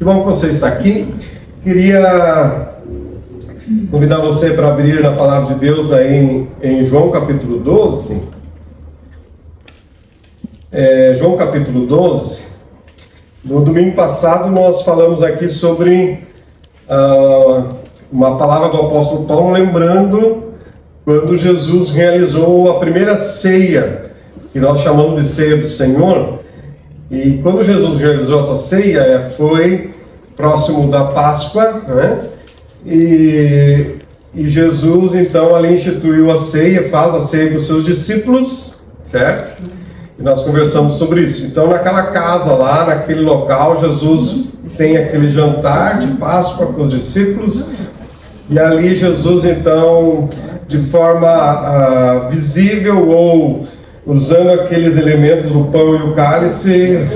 Que bom que você está aqui. Queria convidar você para abrir na palavra de Deus aí em João capítulo 12. João capítulo 12. No domingo passado nós falamos aqui sobre uma palavra do apóstolo Paulo, lembrando quando Jesus realizou a primeira ceia, que nós chamamos de ceia do Senhor. E quando Jesus realizou essa ceia, foi próximo da Páscoa, né? E Jesus então ali instituiu a ceia, faz a ceia com os seus discípulos, certo? E nós conversamos sobre isso. Então naquela casa lá, naquele local, Jesus tem aquele jantar de Páscoa com os discípulos, e ali Jesus então, de forma visível ou usando aqueles elementos do pão e o cálice,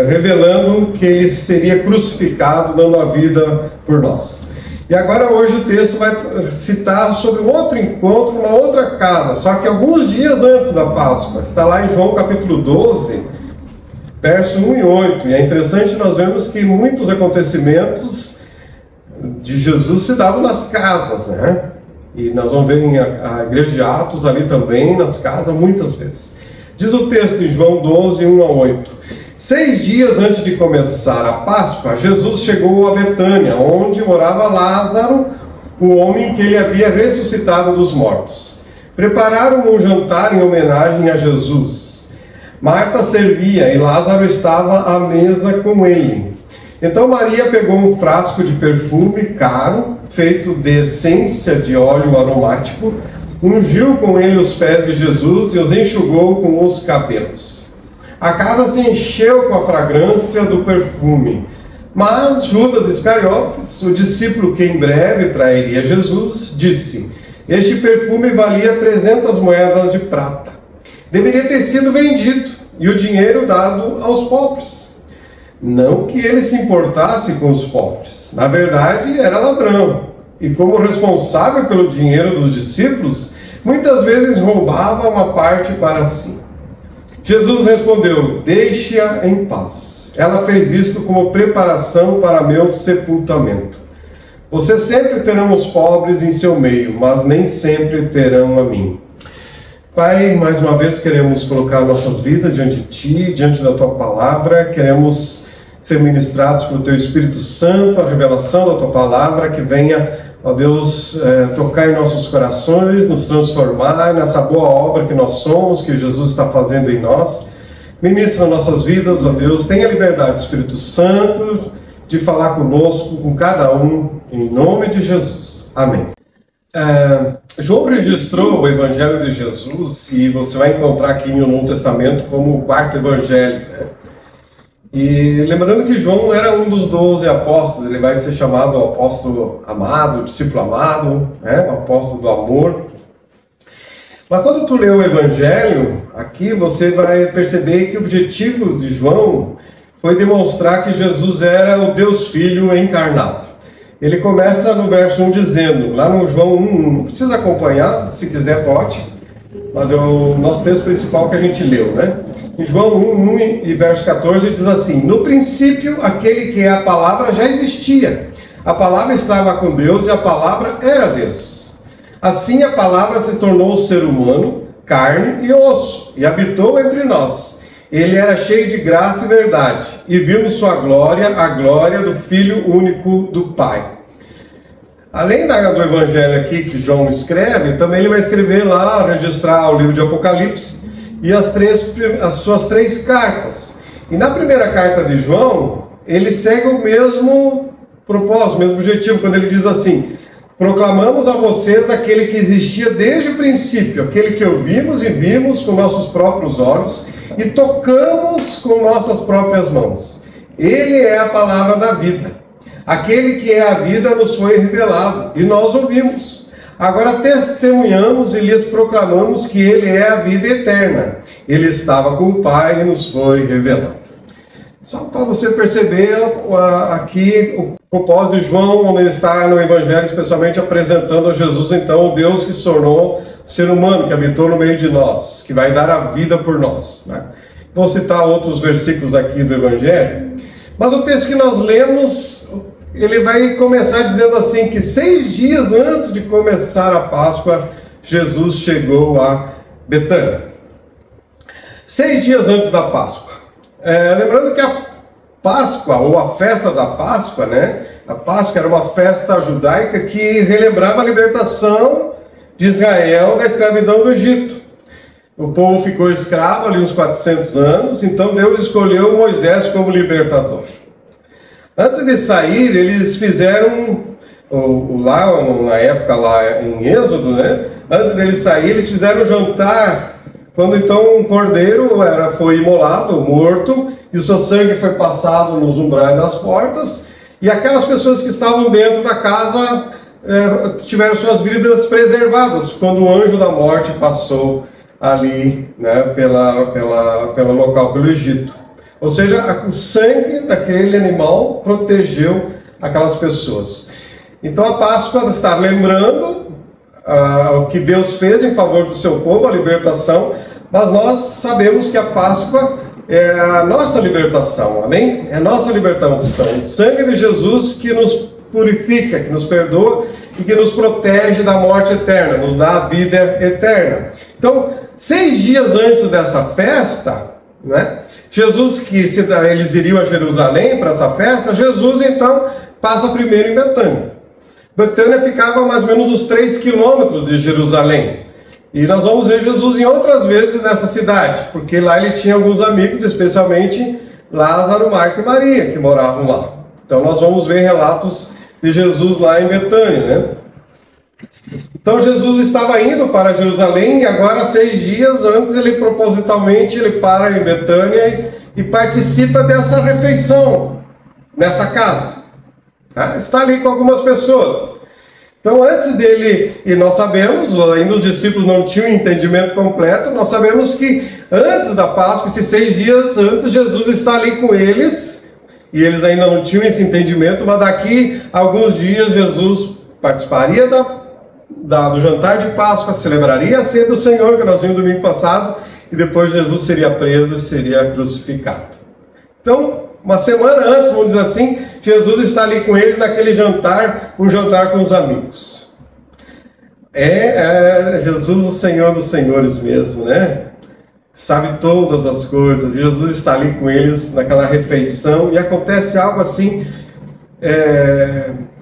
revelando que ele seria crucificado, dando a vida por nós. E agora hoje o texto vai citar sobre um outro encontro, uma outra casa, só que alguns dias antes da Páscoa. Está lá em João capítulo 12, verso 1 e 8. E é interessante nós vemos que muitos acontecimentos de Jesus se davam nas casas, né? E nós vamos ver a igreja de Atos ali também, nas casas, muitas vezes. Diz o texto em João 12, 1 a 8. 6 dias antes de começar a Páscoa, Jesus chegou a Betânia, onde morava Lázaro, o homem que ele havia ressuscitado dos mortos. Prepararam um jantar em homenagem a Jesus. Marta servia e Lázaro estava à mesa com ele. Então Maria pegou um frasco de perfume caro, feito de essência de óleo aromático, ungiu com ele os pés de Jesus e os enxugou com os cabelos. A casa se encheu com a fragrância do perfume. Mas Judas Iscariotes, o discípulo que em breve trairia Jesus, disse: este perfume valia 300 moedas de prata. Deveria ter sido vendido e o dinheiro dado aos pobres. Não que ele se importasse com os pobres. Na verdade, era ladrão. E como responsável pelo dinheiro dos discípulos, muitas vezes roubava uma parte para si. Jesus respondeu: deixe-a em paz. Ela fez isto como preparação para meu sepultamento. Vocês sempre terão os pobres em seu meio, mas nem sempre terão a mim. Pai, mais uma vez queremos colocar nossas vidas diante de Ti, diante da Tua palavra. Queremos ser ministrados pelo Teu Espírito Santo, a revelação da Tua palavra, que venha, ó Deus, tocar em nossos corações, nos transformar nessa boa obra que nós somos, que Jesus está fazendo em nós. Ministra nossas vidas, ó Deus, tenha liberdade, Espírito Santo, de falar conosco, com cada um, em nome de Jesus. Amém. João registrou o Evangelho de Jesus, e você vai encontrar aqui no Novo Testamento como o quarto Evangelho, né? E lembrando que João era um dos 12 apóstolos, ele vai ser chamado o apóstolo amado, o discípulo amado, né? O apóstolo do amor. Mas quando tu lê o Evangelho, aqui você vai perceber que o objetivo de João foi demonstrar que Jesus era o Deus Filho encarnado. Ele começa no verso 1 dizendo, lá no João 1, não precisa acompanhar, se quiser pode, mas é o nosso texto principal que a gente leu, né? Em João 1 e verso 14 diz assim: no princípio, aquele que é a palavra já existia. A palavra estava com Deus e a palavra era Deus. Assim a palavra se tornou ser humano, carne e osso, e habitou entre nós. Ele era cheio de graça e verdade, e vimos sua glória, a glória do Filho único do Pai. Além do Evangelho aqui que João escreve, também ele vai escrever lá, registrar o livro de Apocalipse, e as suas 3 cartas. E na primeira carta de João, ele segue o mesmo propósito, o mesmo objetivo, quando ele diz assim: proclamamos a vocês aquele que existia desde o princípio, aquele que ouvimos e vimos com nossos próprios olhos e tocamos com nossas próprias mãos. Ele é a palavra da vida. Aquele que é a vida nos foi revelado e nós ouvimos. Agora testemunhamos e lhes proclamamos que ele é a vida eterna. Ele estava com o Pai e nos foi revelado. Só para você perceber aqui o propósito de João, onde ele está no Evangelho, especialmente apresentando a Jesus, então, o Deus que se tornou ser humano, que habitou no meio de nós, que vai dar a vida por nós, né? Vou citar outros versículos aqui do Evangelho. Mas o texto que nós lemos, ele vai começar dizendo assim, que 6 dias antes de começar a Páscoa, Jesus chegou a Betânia. 6 dias antes da Páscoa. Lembrando que a Páscoa, ou a festa da Páscoa, né? A Páscoa era uma festa judaica que relembrava a libertação de Israel da escravidão do Egito. O povo ficou escravo ali uns 400 anos, então Deus escolheu Moisés como libertador. Antes de sair, eles fizeram, lá na época lá em Êxodo, né? Antes deles sair, eles fizeram um jantar, quando então um cordeiro foi imolado, morto, e o seu sangue foi passado nos umbrais das portas, e aquelas pessoas que estavam dentro da casa tiveram suas vidas preservadas, quando o anjo da morte passou ali, né, pelo local, pelo Egito. Ou seja, o sangue daquele animal protegeu aquelas pessoas. Então a Páscoa está lembrando o que Deus fez em favor do seu povo, a libertação, mas nós sabemos que a Páscoa é a nossa libertação, amém? É a nossa libertação. O sangue de Jesus que nos purifica, que nos perdoa e que nos protege da morte eterna, nos dá a vida eterna. Então, 6 dias antes dessa festa, né? Jesus, eles iriam a Jerusalém para essa festa, Jesus então passa primeiro em Betânia. Betânia ficava a mais ou menos uns 3 quilômetros de Jerusalém. E nós vamos ver Jesus em outras vezes nessa cidade, porque lá ele tinha alguns amigos, especialmente Lázaro, Marta e Maria, que moravam lá. Então nós vamos ver relatos de Jesus lá em Betânia, né? Então Jesus estava indo para Jerusalém e agora 6 dias antes ele propositalmente para em Betânia e participa dessa refeição nessa casa. Está ali com algumas pessoas. Então antes dele, e nós sabemos, ainda os discípulos não tinham entendimento completo, nós sabemos que antes da Páscoa, esses 6 dias antes, Jesus está ali com eles, e eles ainda não tinham esse entendimento, mas daqui a alguns dias Jesus participaria do jantar de Páscoa, celebraria a ceia do Senhor, que nós vimos domingo passado, e depois Jesus seria preso e seria crucificado. Então, uma semana antes, vamos dizer assim, Jesus está ali com eles naquele jantar, um jantar com os amigos. Jesus o Senhor dos Senhores mesmo, né? Sabe todas as coisas. Jesus está ali com eles naquela refeição e acontece algo assim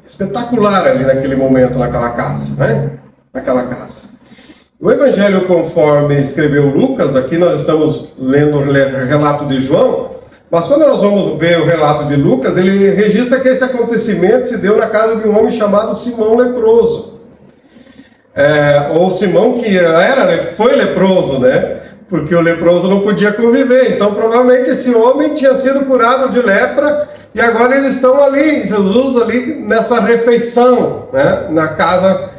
espetacular ali naquele momento, naquela casa, né? Naquela casa. O Evangelho, conforme escreveu Lucas, aqui nós estamos lendo o relato de João, mas quando nós vamos ver o relato de Lucas, ele registra que esse acontecimento se deu na casa de um homem chamado Simão leproso. Ou Simão que foi leproso, né? Porque o leproso não podia conviver. Então provavelmente esse homem tinha sido curado de lepra e agora eles estão ali, Jesus ali nessa refeição, né? Na casa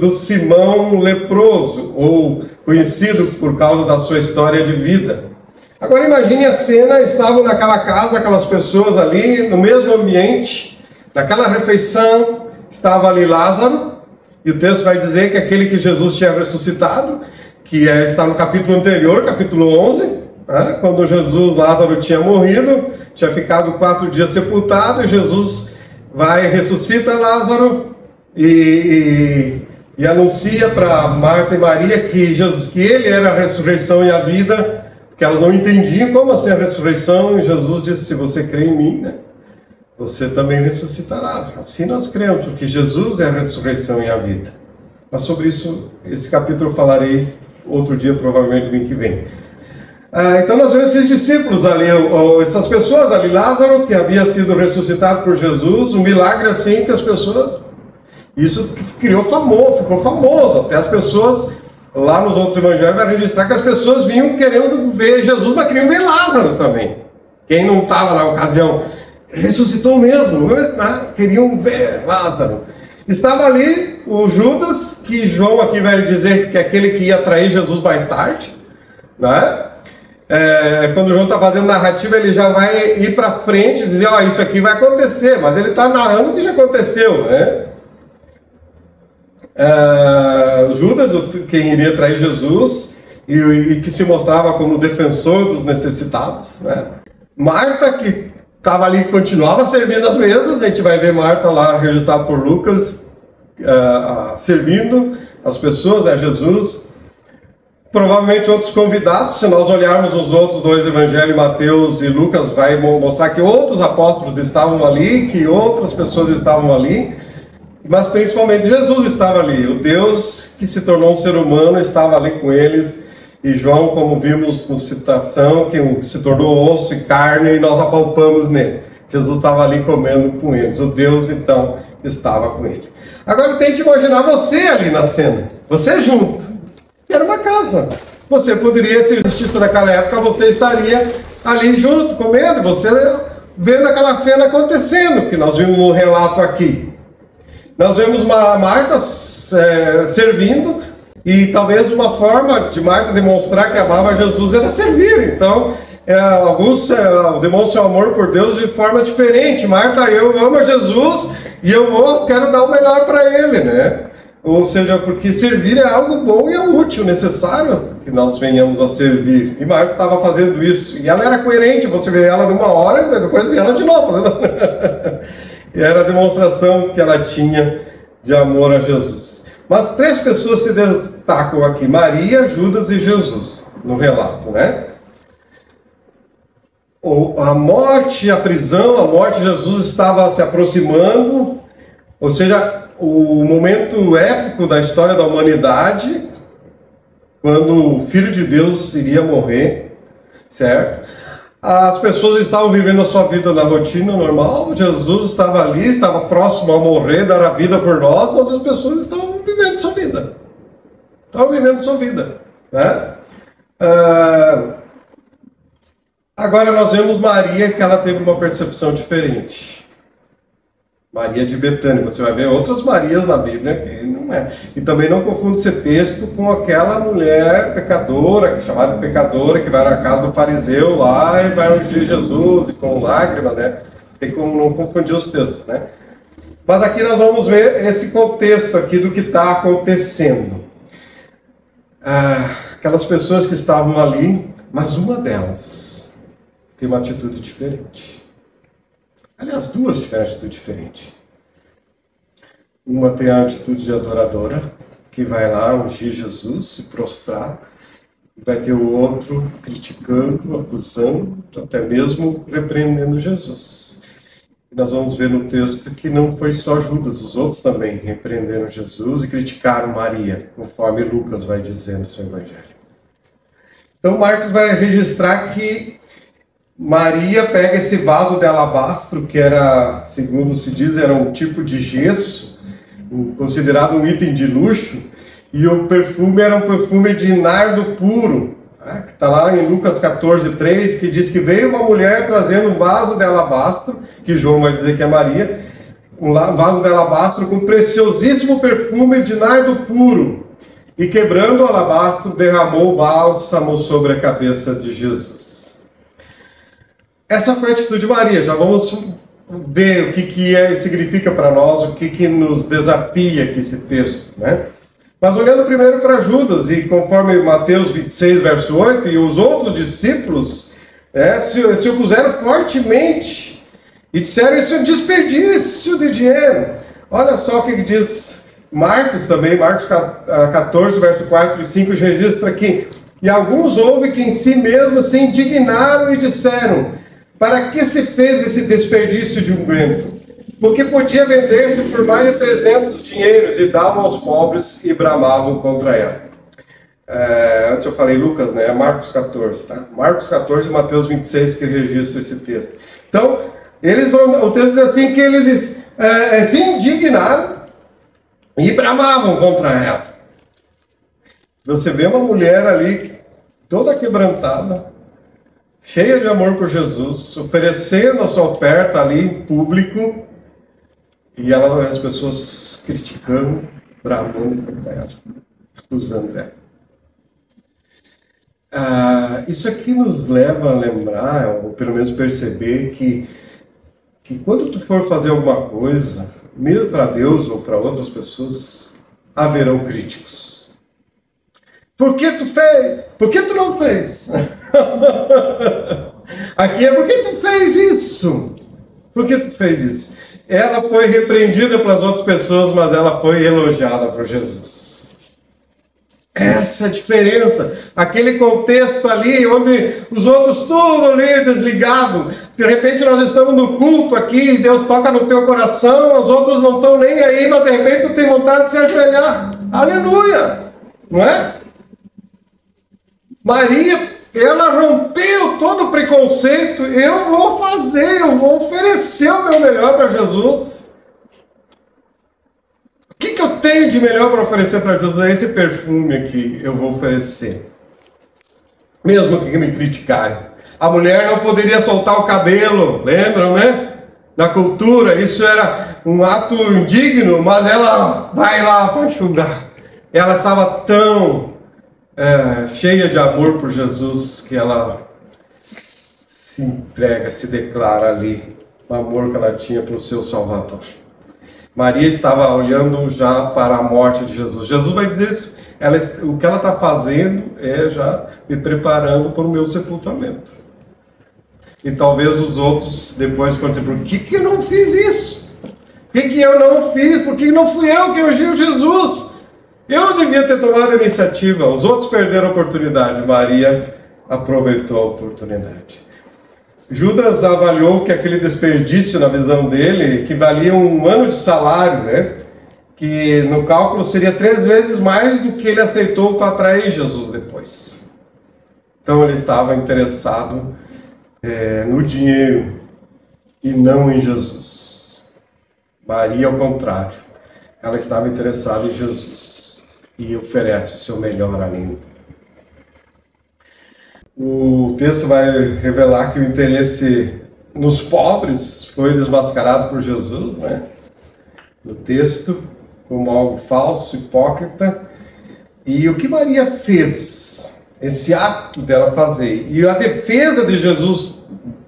do Simão leproso, ou conhecido por causa da sua história de vida. Agora imagine a cena, estavam naquela casa, aquelas pessoas ali, no mesmo ambiente, naquela refeição, estava ali Lázaro, e o texto vai dizer que aquele que Jesus tinha ressuscitado, que está no capítulo anterior, capítulo 11, né, quando Lázaro tinha morrido, tinha ficado 4 dias sepultado, e Jesus ressuscita Lázaro, e anuncia para Marta e Maria que ele era a ressurreição e a vida, porque elas não entendiam como assim a ressurreição, e Jesus disse, se você crê em mim, né, você também ressuscitará. Assim nós cremos, porque Jesus é a ressurreição e a vida. Mas sobre isso, esse capítulo eu falarei outro dia, provavelmente domingo que vem. Então nós vemos esses discípulos ali, essas pessoas ali, Lázaro, que havia sido ressuscitado por Jesus, um milagre assim que as pessoas... Isso ficou famoso, até as pessoas... Lá nos outros evangelhos vai registrar que as pessoas vinham querendo ver Jesus, mas queriam ver Lázaro também. Quem não estava na ocasião, ressuscitou mesmo, queriam ver Lázaro. Estava ali o Judas, que João aqui vai dizer que é aquele que ia trair Jesus mais tarde, né? Quando João está fazendo narrativa, ele já vai ir para frente e dizer, isso aqui vai acontecer, mas ele está narrando o que já aconteceu, né? Judas, quem iria trair Jesus e que se mostrava como defensor dos necessitados, né? Marta, que estava ali, continuava servindo as mesas. A gente vai ver Marta lá registrada por Lucas, servindo as pessoas, Jesus. Provavelmente outros convidados, se nós olharmos os outros dois evangelhos, Mateus e Lucas, vai mostrar que outros apóstolos estavam ali, que outras pessoas estavam ali, mas principalmente Jesus estava ali. O Deus que se tornou um ser humano estava ali com eles, e João, como vimos na citação, que se tornou osso e carne, e nós apalpamos nele. Jesus estava ali comendo com eles. O Deus, então, estava com ele. Agora tente imaginar você ali na cena, você junto. Era uma casa. Você poderia, se existisse naquela época, você estaria ali junto, comendo, você vendo aquela cena acontecendo, que nós vimos no relato aqui. Nós vemos uma Marta servindo, e talvez uma forma de Marta demonstrar que amava Jesus era servir. Então, alguns demonstram amor por Deus de forma diferente. Marta, eu amo Jesus e quero dar o melhor para ele, né? Ou seja, porque servir é algo bom e é útil, necessário que nós venhamos a servir. E Marta estava fazendo isso. E ela era coerente, você vê ela numa hora e depois vê ela de novo. E era a demonstração que ela tinha de amor a Jesus. Mas 3 pessoas se destacam aqui: Maria, Judas e Jesus, no relato, né? A morte, a prisão, a morte de Jesus estava se aproximando, ou seja, o momento épico da história da humanidade, quando o Filho de Deus iria morrer, certo? As pessoas estavam vivendo a sua vida na rotina normal, Jesus estava ali, estava próximo a morrer, dar a vida por nós, mas as pessoas estavam vivendo sua vida. Estavam vivendo sua vida, né? Agora nós vemos Maria, que ela teve uma percepção diferente. Maria de Betânia, você vai ver outras Marias na Bíblia, que não é. E também não confunda esse texto com aquela mulher pecadora, chamada pecadora, que vai na casa do fariseu lá e vai ungir Jesus, e com lágrimas, né? Tem como não confundir os textos, né? Mas aqui nós vamos ver esse contexto aqui do que está acontecendo. Aquelas pessoas que estavam ali, mas uma delas tem uma atitude diferente. Aliás, 2 tiveram atitude diferente. Uma tem a atitude de adoradora, que vai lá ungir Jesus, se prostrar. E vai ter o outro criticando, acusando, até mesmo repreendendo Jesus. E nós vamos ver no texto que não foi só Judas, os outros também repreenderam Jesus e criticaram Maria, conforme Lucas vai dizer no seu evangelho. Então Marcos vai registrar que Maria pega esse vaso de alabastro, que era, segundo se diz, era um tipo de gesso, considerado um item de luxo, e o perfume era um perfume de nardo puro, que está lá em Lucas 14:3, que diz que veio uma mulher trazendo um vaso de alabastro, que João vai dizer que é Maria, um vaso de alabastro com preciosíssimo perfume de nardo puro, e quebrando o alabastro, derramou o bálsamo sobre a cabeça de Jesus. Essa foi a atitude de Maria. Já vamos ver o que significa para nós, o que nos desafia aqui esse texto, né? Mas olhando primeiro para Judas, e conforme Mateus 26, verso 8, e os outros discípulos se opuseram fortemente e disseram: isso é um desperdício de dinheiro. Olha só o que diz Marcos também, Marcos 14, verso 4 e 5, registra aqui: e alguns houve que em si mesmos se indignaram e disseram: para que se fez esse desperdício de unguento? Porque podia vender-se por mais de 300 dinheiros, e davam aos pobres e bramavam contra ela. Antes eu falei Lucas, né? É Marcos 14, tá? Marcos 14 e Mateus 26 que registra esse texto. Então, o texto diz assim que eles se indignaram e bramavam contra ela. Você vê uma mulher ali, toda quebrantada, cheia de amor por Jesus, oferecendo a sua oferta ali em público, e as pessoas criticando, bramando contra ela, acusando ela. Isso aqui nos leva a lembrar, ou pelo menos perceber, que quando tu for fazer alguma coisa, mesmo para Deus ou para outras pessoas, haverão críticos. Por que tu fez? Por que tu não fez? Aqui é, por que tu fez isso? Por que tu fez isso? Ela foi repreendida pelas outras pessoas, mas ela foi elogiada por Jesus. Essa é a diferença. Aquele contexto ali, onde os outros tudo ali desligado. De repente nós estamos no culto aqui, Deus toca no teu coração, os outros não estão nem aí, mas de repente tu tem vontade de se ajoelhar. Aleluia! Não é? Maria, ela rompeu todo o preconceito. Eu vou fazer, eu vou oferecer o meu melhor para Jesus. O que eu tenho de melhor para oferecer para Jesus? É esse perfume aqui eu vou oferecer. Mesmo que me criticarem. A mulher não poderia soltar o cabelo, lembram, né? Na cultura, isso era um ato indigno, mas ela vai lá para enxugar. Ela estava tão cheia de amor por Jesus que ela se entrega, se declara ali, o amor que ela tinha para o seu Salvador. Maria estava olhando já para a morte de Jesus. Jesus vai dizer isso. O que ela está fazendo é já me preparando para o meu sepultamento. E talvez os outros depois podem dizer, por que eu não fiz isso? Por que eu não fiz? Por que não fui eu que ungiu Jesus? Eu devia ter tomado a iniciativa. Os outros perderam a oportunidade. Maria aproveitou a oportunidade. Judas avaliou que aquele desperdício, na visão dele, equivalia a 1 ano de salário, né? Que no cálculo seria 3 vezes mais do que ele aceitou para atrair Jesus depois. Então ele estava interessado no dinheiro e não em Jesus. Maria, ao contrário, ela estava interessada em Jesus e oferece o seu melhor ali. O texto vai revelar que o interesse nos pobres foi desmascarado por Jesus, né? No texto, como algo falso, hipócrita. E o que Maria fez, esse ato dela fazer, e a defesa de Jesus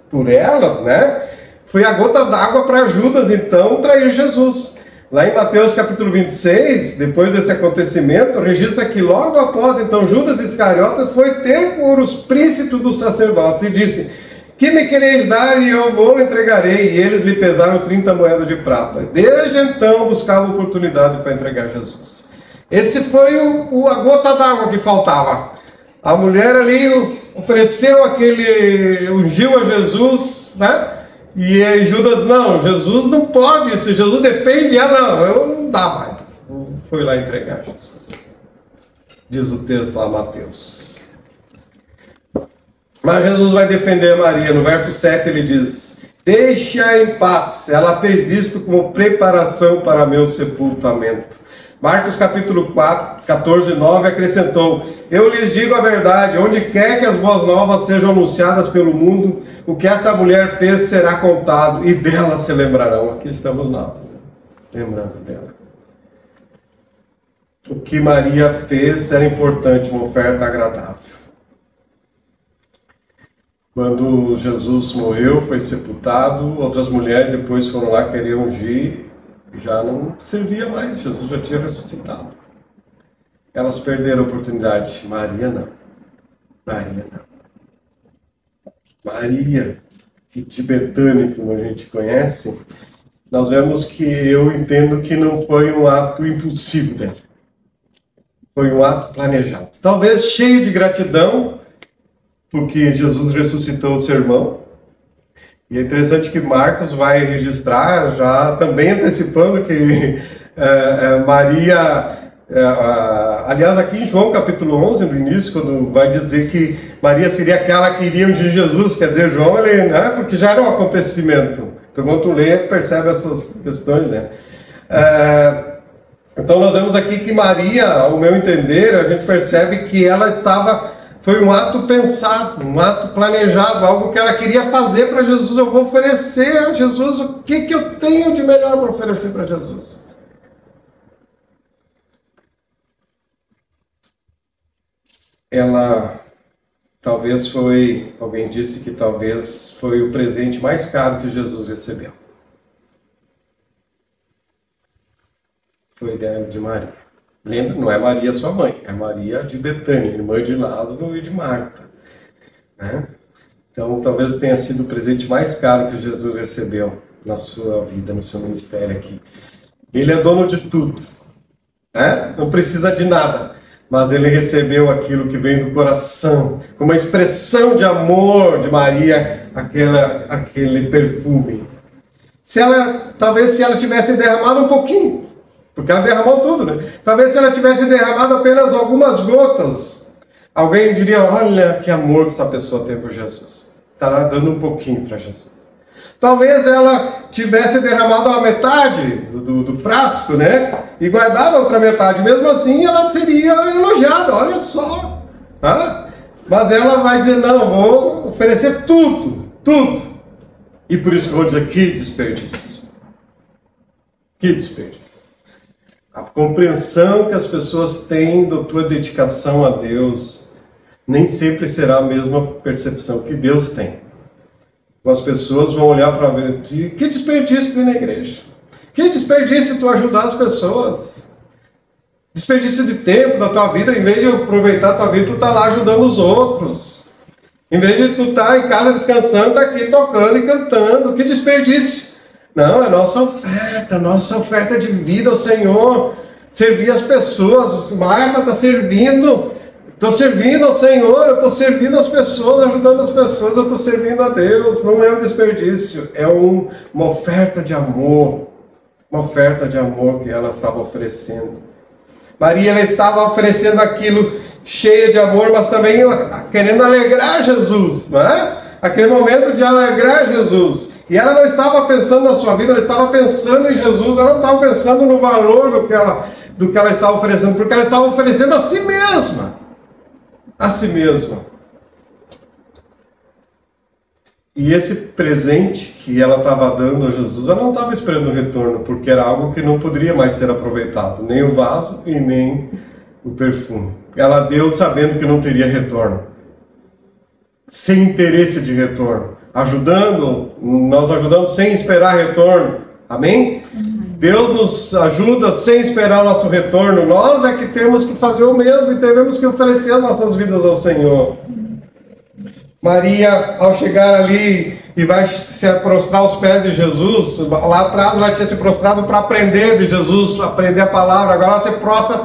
por ela, né? Foi a gota d'água para Judas, então, trair Jesus. Lá em Mateus capítulo 26, depois desse acontecimento, registra que logo após, então, Judas Iscariote foi ter com os príncipes dos sacerdotes e disse, que me quereis dar e eu vou entregarei. E eles lhe pesaram 30 moedas de prata. Desde então, buscava oportunidade para entregar Jesus. Esse foi a gota d'água que faltava. A mulher ali ofereceu ungiu a Jesus, né? E Judas, não, Jesus não pode, se Jesus defende ela, não dá mais. Foi lá entregar Jesus. Diz o texto lá, Mateus. Mas Jesus vai defender Maria. No verso 7 ele diz, deixa em paz, ela fez isso como preparação para meu sepultamento. Marcos capítulo 4, 14, 9 acrescentou, eu lhes digo a verdade, onde quer que as boas novas sejam anunciadas pelo mundo, o que essa mulher fez será contado, e dela se lembrarão. Aqui estamos nós, né? Lembrando dela. O que Maria fez era importante, uma oferta agradável. Quando Jesus morreu, foi sepultado, outras mulheres depois foram lá querer ungir, já não servia mais, Jesus já tinha ressuscitado. Elas perderam a oportunidade. Maria não. Maria não. Maria, de Betânia, como a gente conhece, nós vemos que eu entendo que não foi um ato impulsivo dela. Foi um ato planejado. Talvez cheio de gratidão, porque Jesus ressuscitou o seu irmão. E é interessante que Marcos vai registrar, já também antecipando que Maria... aliás, aqui em João capítulo 11, no início, quando vai dizer que Maria seria aquela que iria ungir Jesus, quer dizer, João, ele, né, porque já era um acontecimento. Então, quando tu lê, percebe essas questões, né? Então, nós vemos aqui que Maria, ao meu entender, a gente percebe que ela estava... Foi um ato pensado, um ato planejado, algo que ela queria fazer para Jesus. Eu vou oferecer a Jesus o que eu tenho de melhor para oferecer para Jesus. Ela talvez foi, alguém disse que talvez foi o presente mais caro que Jesus recebeu. Foi a ideia de Maria. Lembra, não é Maria sua mãe, é Maria de Betânia, irmã de Lázaro e de Marta. Né? Então, talvez tenha sido o presente mais caro que Jesus recebeu na sua vida, no seu ministério aqui. Ele é dono de tudo, né? Não precisa de nada, mas ele recebeu aquilo que vem do coração, como uma expressão de amor de Maria, aquele perfume. Talvez se ela tivesse derramado um pouquinho, porque ela derramou tudo, né? Talvez se ela tivesse derramado apenas algumas gotas, alguém diria, olha que amor que essa pessoa tem por Jesus. Está dando um pouquinho para Jesus. Talvez ela tivesse derramado a metade do frasco, né? E guardado a outra metade. Mesmo assim, ela seria elogiada. Olha só. Mas ela vai dizer, não, vou oferecer tudo. Tudo. E por isso que eu vou dizer, que desperdício. Que desperdício. A compreensão que as pessoas têm da tua dedicação a Deus nem sempre será a mesma percepção que Deus tem. As pessoas vão olhar para ver, que desperdício tu ir na igreja. Que desperdício tu ajudar as pessoas. Desperdício de tempo da tua vida, em vez de aproveitar a tua vida, tu tá lá ajudando os outros. Em vez de tu estar em casa descansando, tá aqui tocando e cantando. Que desperdício. Não, é nossa oferta de vida ao Senhor. Servir as pessoas. Marta está servindo. Estou servindo ao Senhor, eu estou servindo as pessoas, ajudando as pessoas, eu estou servindo a Deus. Não é um desperdício, é uma oferta de amor. Uma oferta de amor que ela estava oferecendo. Maria, ela estava oferecendo aquilo cheia de amor, mas também querendo alegrar Jesus, não é? Aquele momento de alegrar Jesus. E ela não estava pensando na sua vida, ela estava pensando em Jesus, ela não estava pensando no valor do que ela estava oferecendo, porque ela estava oferecendo a si mesma. A si mesma. E esse presente que ela estava dando a Jesus, ela não estava esperando o retorno, porque era algo que não poderia mais ser aproveitado, nem o vaso e nem o perfume. Ela deu sabendo que não teria retorno, sem interesse de retorno, nós ajudamos sem esperar retorno. Amém? Deus nos ajuda sem esperar o nosso retorno. Nós é que temos que fazer o mesmo e devemos que oferecer as nossas vidas ao Senhor. Maria, ao chegar ali e vai se prostrar aos pés de Jesus, lá atrás ela tinha se prostrado para aprender de Jesus, aprender a palavra, agora ela se prostra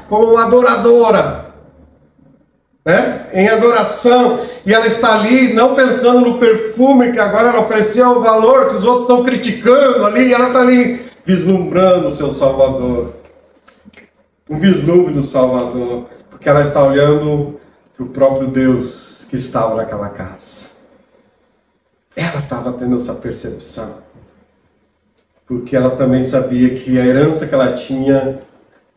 como uma adoradora, né? Em adoração, e ela está ali não pensando no perfume que agora ela oferecia, o valor que os outros estão criticando ali, e ela está ali vislumbrando o seu Salvador, um vislumbre do Salvador, porque ela está olhando para o próprio Deus que estava naquela casa. Ela estava tendo essa percepção, porque ela também sabia que a herança que ela tinha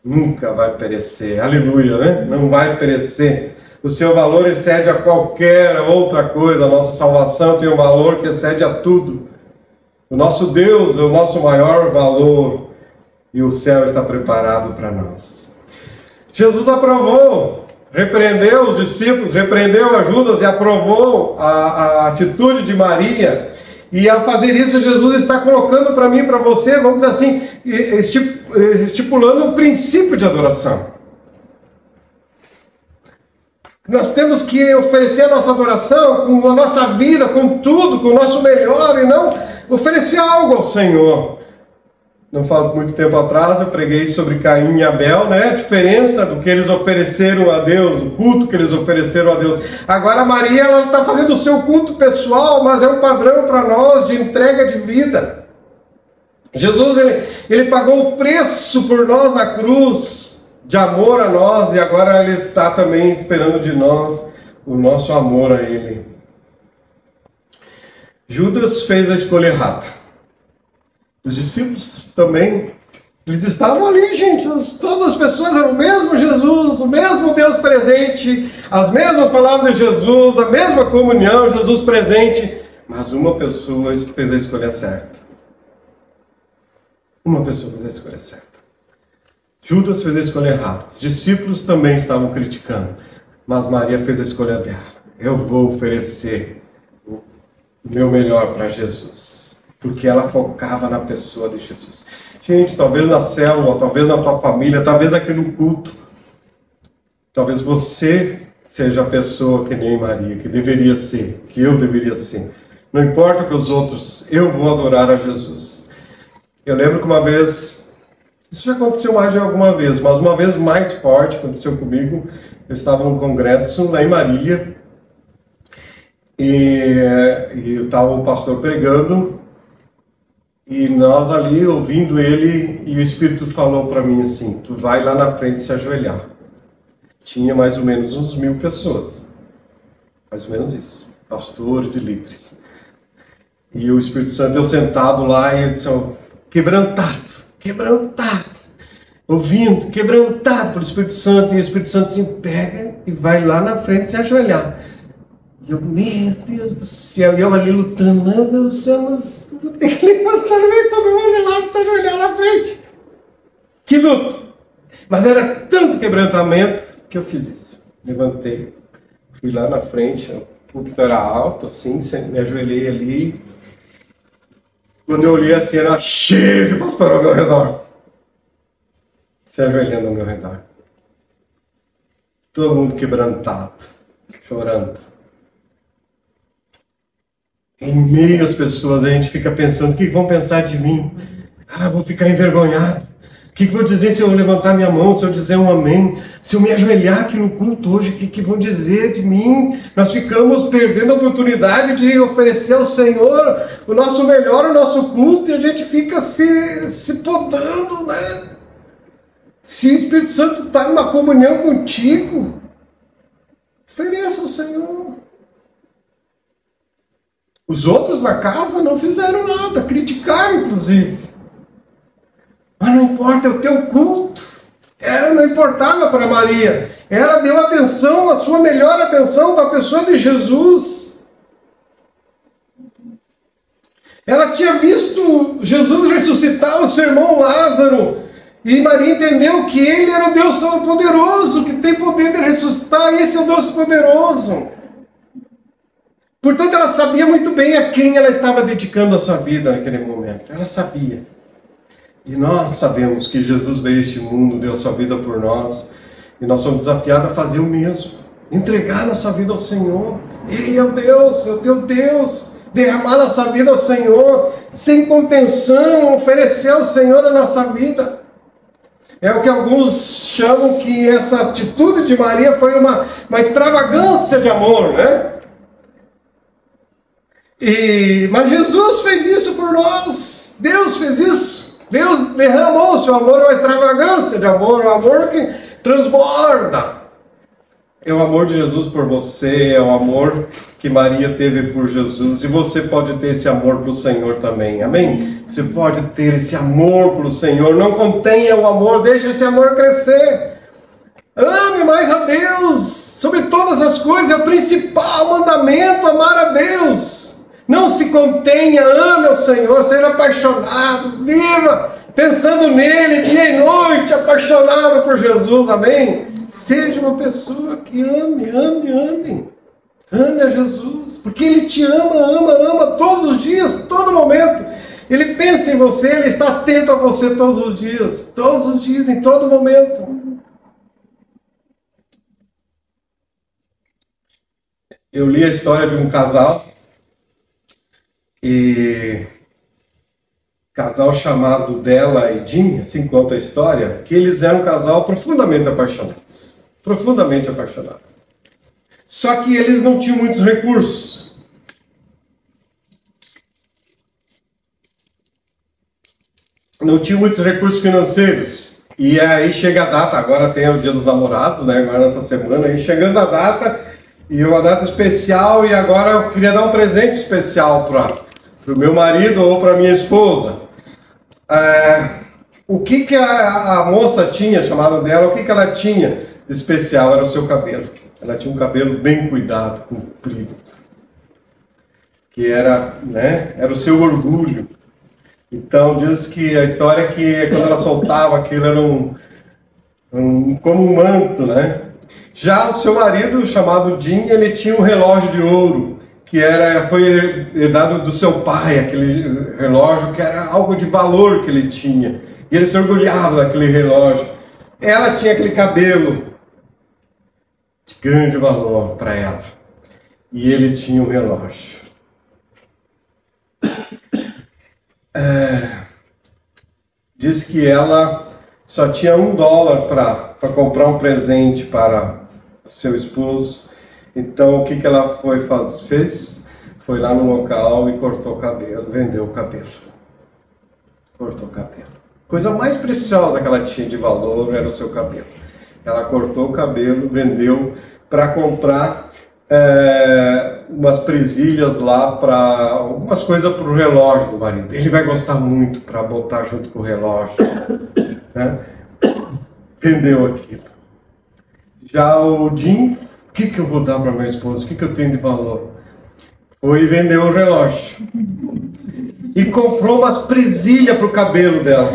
nunca vai perecer. Aleluia, né? Não vai perecer. O seu valor excede a qualquer outra coisa. A nossa salvação tem um valor que excede a tudo. O nosso Deus é o nosso maior valor e o céu está preparado para nós. Jesus aprovou, repreendeu os discípulos, repreendeu a Judas e aprovou a atitude de Maria. E ao fazer isso, Jesus está colocando para mim e para você, vamos dizer assim, estipulando um princípio de adoração. Nós temos que oferecer a nossa adoração com a nossa vida, com tudo, com o nosso melhor, e não oferecer algo ao Senhor. Não faz muito tempo atrás eu preguei sobre Caim e Abel, né? A diferença do que eles ofereceram a Deus, o culto que eles ofereceram a Deus. Agora Maria, ela está fazendo o seu culto pessoal, mas é um padrão para nós de entrega de vida. Jesus, ele pagou o preço por nós na cruz, de amor a nós, e agora ele está também esperando de nós o nosso amor a ele. Judas fez a escolha errada. Os discípulos também, eles estavam ali, gente, todas as pessoas eram o mesmo Jesus, o mesmo Deus presente, as mesmas palavras de Jesus, a mesma comunhão, Jesus presente, mas uma pessoa fez a escolha certa. Uma pessoa fez a escolha certa. Judas fez a escolha errada. Os discípulos também estavam criticando, mas Maria fez a escolha dela. Eu vou oferecer o meu melhor para Jesus, porque ela focava na pessoa de Jesus. Gente, talvez na célula, talvez na tua família, talvez aqui no culto, talvez você seja a pessoa que nem Maria, que deveria ser, que eu deveria ser. Não importa o que os outros, eu vou adorar a Jesus. Eu lembro que uma vez, isso já aconteceu mais de alguma vez, mas uma vez mais forte aconteceu comigo. Eu estava num congresso lá em Marília e estava o pastor pregando e nós ali ouvindo ele, e o Espírito falou para mim assim: tu vai lá na frente se ajoelhar. Tinha mais ou menos uns 1000 pessoas, mais ou menos isso, pastores e líderes. E o Espírito Santo, eu sentado lá, e ele disse: quebrantado, ouvindo, quebrantado pelo Espírito Santo. E o Espírito Santo se pega e vai lá na frente se ajoelhar. E eu, meu Deus do céu, e eu ali lutando, meu Deus do céu, mas vou ter que levantar no meio de todo mundo e lá se ajoelhar na frente. Que luta! Mas era tanto quebrantamento que eu fiz isso. Levantei, fui lá na frente, o púlpito era alto, assim, me ajoelhei ali. Quando eu olhei assim, era cheio de pastor ao meu redor, se ajoelhando ao meu redor. Todo mundo quebrantado, chorando. Em meio às pessoas, a gente fica pensando: o que vão pensar de mim? Ah, vou ficar envergonhado. O que vão dizer se eu levantar minha mão, se eu dizer um amém? Se eu me ajoelhar aqui no culto hoje, o que vão dizer de mim? Nós ficamos perdendo a oportunidade de oferecer ao Senhor o nosso melhor, o nosso culto, e a gente fica se podando, né? Se o Espírito Santo está numa comunhão contigo, ofereça ao Senhor. Os outros na casa não fizeram nada, criticaram inclusive. Mas não importa, é o teu culto. Ela não importava para Maria. Ela deu atenção, a sua melhor atenção para a pessoa de Jesus. Ela tinha visto Jesus ressuscitar o seu irmão Lázaro. E Maria entendeu que ele era o Deus Todo-Poderoso, que tem poder de ressuscitar. Esse é o Deus Poderoso. Portanto, ela sabia muito bem a quem ela estava dedicando a sua vida naquele momento. Ela sabia. E nós sabemos que Jesus veio a este mundo, deu a sua vida por nós. E nós somos desafiados a fazer o mesmo. Entregar nossa vida ao Senhor. Ele é o Deus, é o teu Deus. Derramar nossa vida ao Senhor, sem contenção, oferecer ao Senhor a nossa vida. É o que alguns chamam que essa atitude de Maria foi uma extravagância de amor, né? Mas Jesus fez isso por nós. Deus fez isso. Deus derramou o seu amor, uma extravagância de amor, um amor que transborda. É o amor de Jesus por você, é o amor que Maria teve por Jesus. E você pode ter esse amor para o Senhor também, amém? Você pode ter esse amor para o Senhor. Não contenha o amor, deixe esse amor crescer. Ame mais a Deus sobre todas as coisas. É o principal mandamento, amar a Deus. Não se contenha, ame ao Senhor, seja apaixonado, viva pensando nele dia e noite, apaixonado por Jesus, amém? Seja uma pessoa que ame a Jesus, porque Ele te ama todos os dias, todo momento. Ele pensa em você, Ele está atento a você todos os dias, em todo momento. Eu li a história de um casal, casal chamado Della e Jim, assim conta a história, que eles eram um casal profundamente apaixonados. Só que eles não tinham muitos recursos. Não tinham muitos recursos financeiros. E aí chega a data, agora tem o Dia dos Namorados, né? Agora nessa semana, aí chegando a data, e uma data especial, e agora eu queria dar um presente especial para o meu marido ou para minha esposa. O que a moça tinha, chamada dela, o que ela tinha de especial era o seu cabelo. Ela tinha um cabelo bem cuidado, comprido, que era o seu orgulho. Então diz que a história é que quando ela soltava aquilo era como um manto, né? Já o seu marido, chamado Jim, ele tinha um relógio de ouro, que foi herdado do seu pai, aquele relógio que era algo de valor que ele tinha. E ele se orgulhava daquele relógio. Ela tinha aquele cabelo de grande valor para ela. E ele tinha um relógio. Diz que ela só tinha $1 para comprar um presente para seu esposo. Então o que ela fez? Foi lá no local e cortou o cabelo, vendeu o cabelo. Cortou o cabelo. Coisa mais preciosa que ela tinha de valor era o seu cabelo. Ela cortou o cabelo, vendeu para comprar umas presilhas lá, para algumas coisas para o relógio do marido. Ele vai gostar muito para botar junto com o relógio. Né? Vendeu aquilo. Já o Jim, o que eu vou dar para minha esposa? O que eu tenho de valor? Foi e vendeu o relógio. E comprou umas presilhas para o cabelo dela.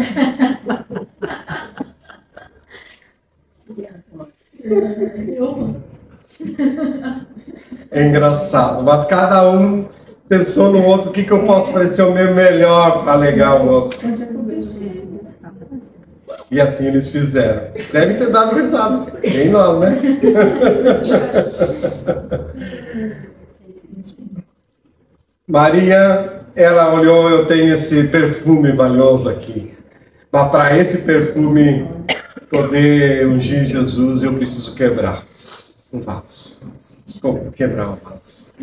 É engraçado, mas cada um pensou no outro, o que eu posso oferecer o meu melhor para alegar o outro. E assim eles fizeram. Devem ter dado risada. Nem nós, né? Maria, ela olhou, eu tenho esse perfume valioso aqui. Mas para esse perfume poder ungir Jesus, eu preciso quebrar um vaso. Como quebrar um vaso?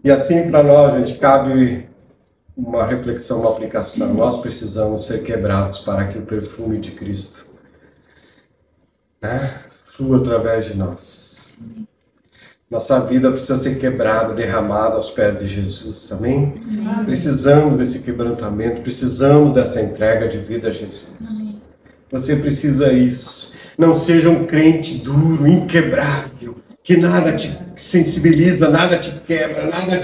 E assim para nós, gente, cabe uma reflexão, uma aplicação. Nós precisamos ser quebrados para que o perfume de Cristo flua através de nós. Nossa vida precisa ser quebrada, derramada aos pés de Jesus. Amém? Amém. Precisamos desse quebrantamento, precisamos dessa entrega de vida a Jesus. Amém. Você precisa isso. Não seja um crente duro, inquebrável, que nada te sensibiliza, nada te quebra, nada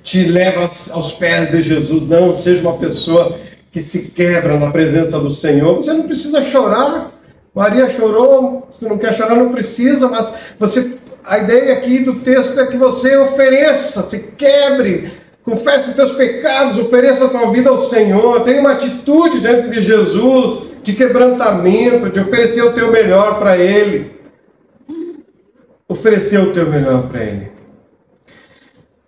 te leva aos pés de Jesus. Não, seja uma pessoa que se quebra na presença do Senhor. Você não precisa chorar. Maria chorou, se não quer chorar, não precisa, mas a ideia aqui do texto é que você ofereça, se quebre, confesse os teus pecados, ofereça a tua vida ao Senhor, tenha uma atitude diante de Jesus, de quebrantamento, de oferecer o teu melhor para Ele. Oferecer o teu melhor para Ele.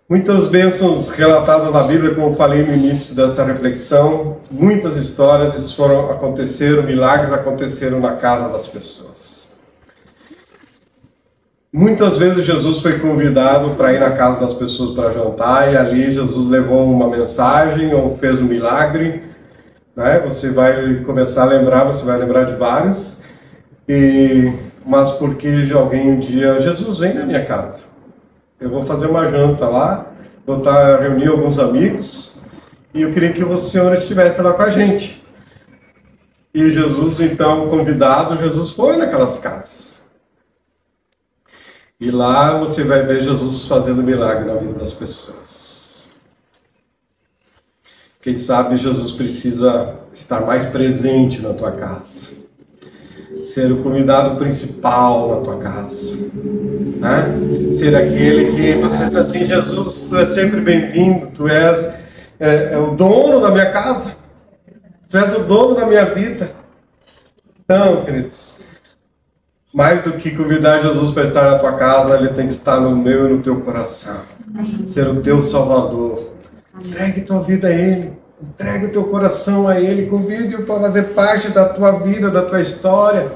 Muitas bênçãos relatadas na Bíblia, como eu falei no início dessa reflexão, muitas histórias aconteceram, milagres aconteceram na casa das pessoas. Muitas vezes Jesus foi convidado para ir na casa das pessoas para jantar e ali Jesus levou uma mensagem ou fez um milagre. Né? Você vai começar a lembrar, você vai lembrar de vários. Mas porque alguém um dia, Jesus, vem na minha casa. Eu vou fazer uma janta lá, vou reunir alguns amigos e eu queria que o Senhor estivesse lá com a gente. E Jesus, então, convidado, Jesus foi naquelas casas. E lá você vai ver Jesus fazendo milagre na vida das pessoas. Quem sabe Jesus precisa estar mais presente na tua casa. Ser o convidado principal na tua casa. Né? Ser aquele que você diz assim, Jesus, tu és sempre bem-vindo, tu és o dono da minha casa. Tu és o dono da minha vida. Então, queridos, mais do que convidar Jesus para estar na tua casa, Ele tem que estar no meu e no teu coração. Amém. Ser o teu Salvador. Amém. Entregue tua vida a Ele. Entregue o teu coração a Ele. Convide-o para fazer parte da tua vida, da tua história.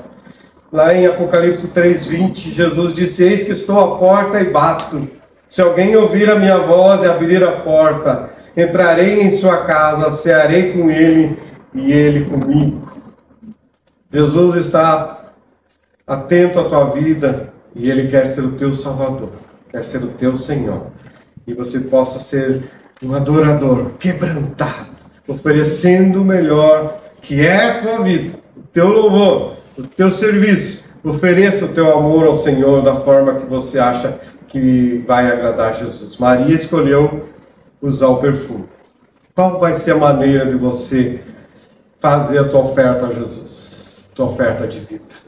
Lá em Apocalipse 3:20, Jesus disse, eis que estou à porta e bato. Se alguém ouvir a minha voz e abrir a porta, entrarei em sua casa, cearei com Ele e Ele comigo. Jesus está atento à tua vida e Ele quer ser o teu Salvador, quer ser o teu Senhor. E você possa ser um adorador quebrantado, oferecendo o melhor que é a tua vida, o teu louvor, o teu serviço. Ofereça o teu amor ao Senhor da forma que você acha que vai agradar a Jesus. Maria escolheu usar o perfume. Qual vai ser a maneira de você fazer a tua oferta a Jesus? Tua oferta de vida.